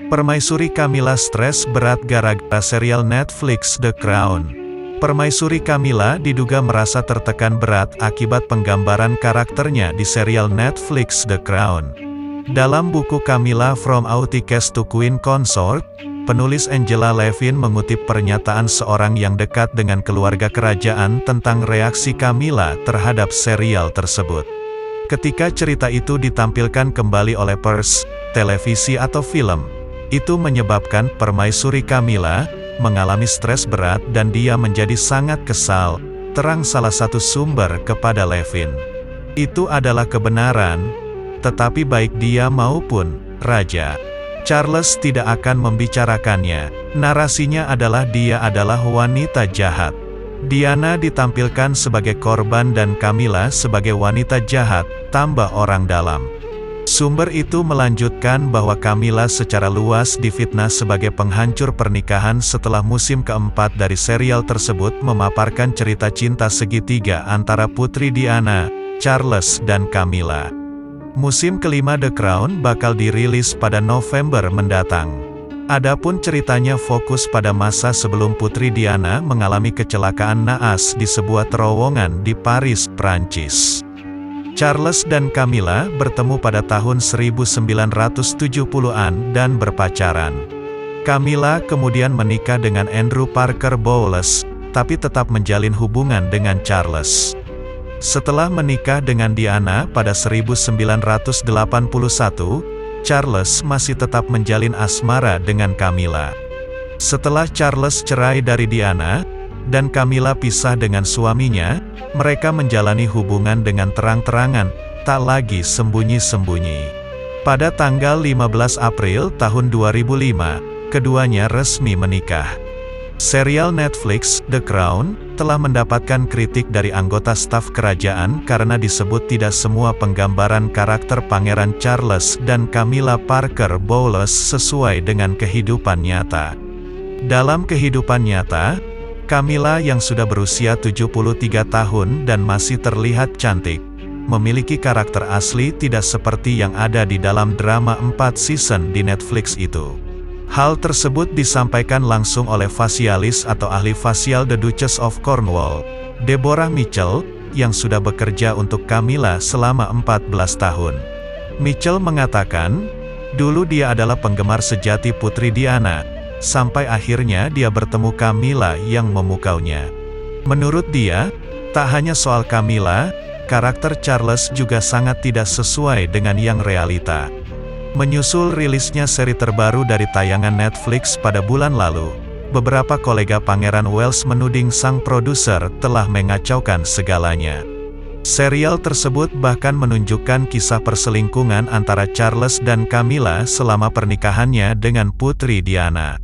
Permaisuri Camilla stres berat gara-gara serial Netflix The Crown. Permaisuri Camilla diduga merasa tertekan berat akibat penggambaran karakternya di serial Netflix The Crown. Dalam buku Camilla From Outcast to Queen Consort, penulis Angela Levin mengutip pernyataan seorang yang dekat dengan keluarga kerajaan tentang reaksi Camilla terhadap serial tersebut. Ketika cerita itu ditampilkan kembali oleh pers, televisi atau film, itu menyebabkan Permaisuri Camilla mengalami stres berat dan dia menjadi sangat kesal, terang salah satu sumber kepada Levin. Itu adalah kebenaran, tetapi baik dia maupun Raja Charles tidak akan membicarakannya. Narasinya adalah dia adalah wanita jahat. Diana ditampilkan sebagai korban dan Camilla sebagai wanita jahat, tambah orang dalam. Sumber itu melanjutkan bahwa Camilla secara luas difitnah sebagai penghancur pernikahan setelah musim keempat dari serial tersebut memaparkan cerita cinta segitiga antara Putri Diana, Charles dan Camilla. Musim kelima The Crown bakal dirilis pada November mendatang. Adapun ceritanya fokus pada masa sebelum Putri Diana mengalami kecelakaan naas di sebuah terowongan di Paris, Prancis. Charles dan Camilla bertemu pada tahun 1970-an dan berpacaran. Camilla kemudian menikah dengan Andrew Parker Bowles, tapi tetap menjalin hubungan dengan Charles. Setelah menikah dengan Diana pada 1981, Charles masih tetap menjalin asmara dengan Camilla. Setelah Charles cerai dari Diana, dan Camilla pisah dengan suaminya, mereka menjalani hubungan dengan terang-terangan, tak lagi sembunyi-sembunyi. Pada tanggal 15 April tahun 2005, keduanya resmi menikah. Serial Netflix, The Crown, telah mendapatkan kritik dari anggota staf kerajaan karena disebut tidak semua penggambaran karakter Pangeran Charles dan Camilla Parker Bowles sesuai dengan kehidupan nyata. Dalam kehidupan nyata, Camilla yang sudah berusia 73 tahun dan masih terlihat cantik, memiliki karakter asli tidak seperti yang ada di dalam drama 4 season di Netflix itu. Hal tersebut disampaikan langsung oleh fasialis atau ahli fasial The Duchess of Cornwall, Deborah Mitchell, yang sudah bekerja untuk Camilla selama 14 tahun. Mitchell mengatakan, dulu dia adalah penggemar sejati Putri Diana, sampai akhirnya dia bertemu Camilla yang memukaunya. Menurut dia, tak hanya soal Camilla, karakter Charles juga sangat tidak sesuai dengan yang realita. Menyusul rilisnya seri terbaru dari tayangan Netflix pada bulan lalu, beberapa kolega Pangeran Wales menuding sang produser telah mengacaukan segalanya. Serial tersebut bahkan menunjukkan kisah perselingkuhan antara Charles dan Camilla selama pernikahannya dengan Putri Diana.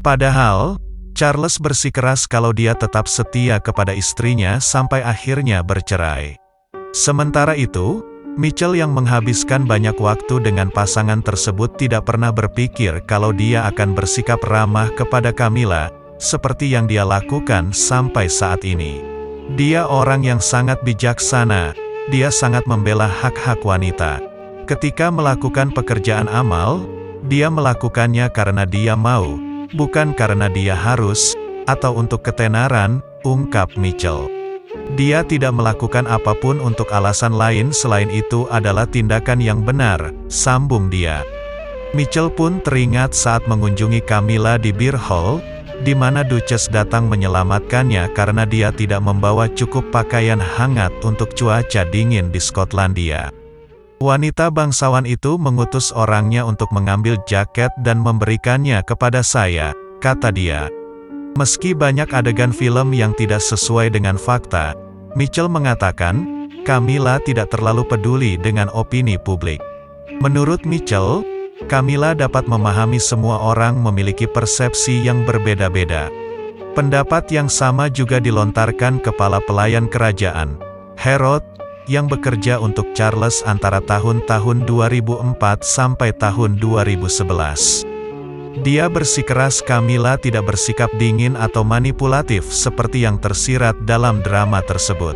Padahal, Charles bersikeras kalau dia tetap setia kepada istrinya sampai akhirnya bercerai. Sementara itu, Mitchell yang menghabiskan banyak waktu dengan pasangan tersebut tidak pernah berpikir kalau dia akan bersikap ramah kepada Camilla, seperti yang dia lakukan sampai saat ini. Dia orang yang sangat bijaksana, dia sangat membela hak-hak wanita. Ketika melakukan pekerjaan amal, dia melakukannya karena dia mau, bukan karena dia harus, atau untuk ketenaran, ungkap Mitchell. Dia tidak melakukan apapun untuk alasan lain selain itu adalah tindakan yang benar, sambung dia. Mitchell pun teringat saat mengunjungi Camilla di Beer Hall, di mana Duchess datang menyelamatkannya karena dia tidak membawa cukup pakaian hangat untuk cuaca dingin di Skotlandia. Wanita bangsawan itu mengutus orangnya untuk mengambil jaket dan memberikannya kepada saya, kata dia. Meski banyak adegan film yang tidak sesuai dengan fakta, Mitchell mengatakan, Camilla tidak terlalu peduli dengan opini publik. Menurut Mitchell, Camilla dapat memahami semua orang memiliki persepsi yang berbeda-beda. Pendapat yang sama juga dilontarkan kepala pelayan kerajaan, Herod, yang bekerja untuk Charles antara tahun-tahun 2004 sampai tahun 2011. Dia bersikeras Camilla tidak bersikap dingin atau manipulatif seperti yang tersirat dalam drama tersebut.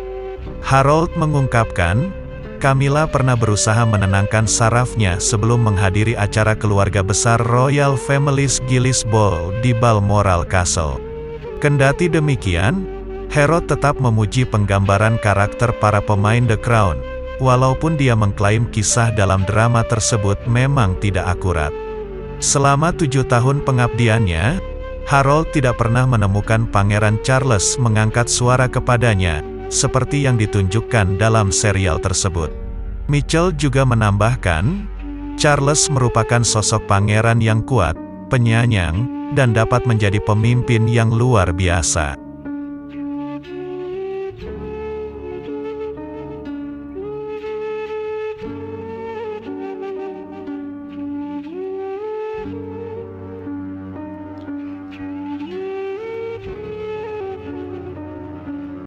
Harold mengungkapkan, Camilla pernah berusaha menenangkan sarafnya sebelum menghadiri acara keluarga besar Royal Family's Gillis Ball di Balmoral Castle. Kendati demikian, Herod tetap memuji penggambaran karakter para pemain The Crown, walaupun dia mengklaim kisah dalam drama tersebut memang tidak akurat. Selama 7 tahun pengabdiannya, Harold tidak pernah menemukan Pangeran Charles mengangkat suara kepadanya, seperti yang ditunjukkan dalam serial tersebut. Mitchell juga menambahkan, Charles merupakan sosok pangeran yang kuat, penyayang, dan dapat menjadi pemimpin yang luar biasa.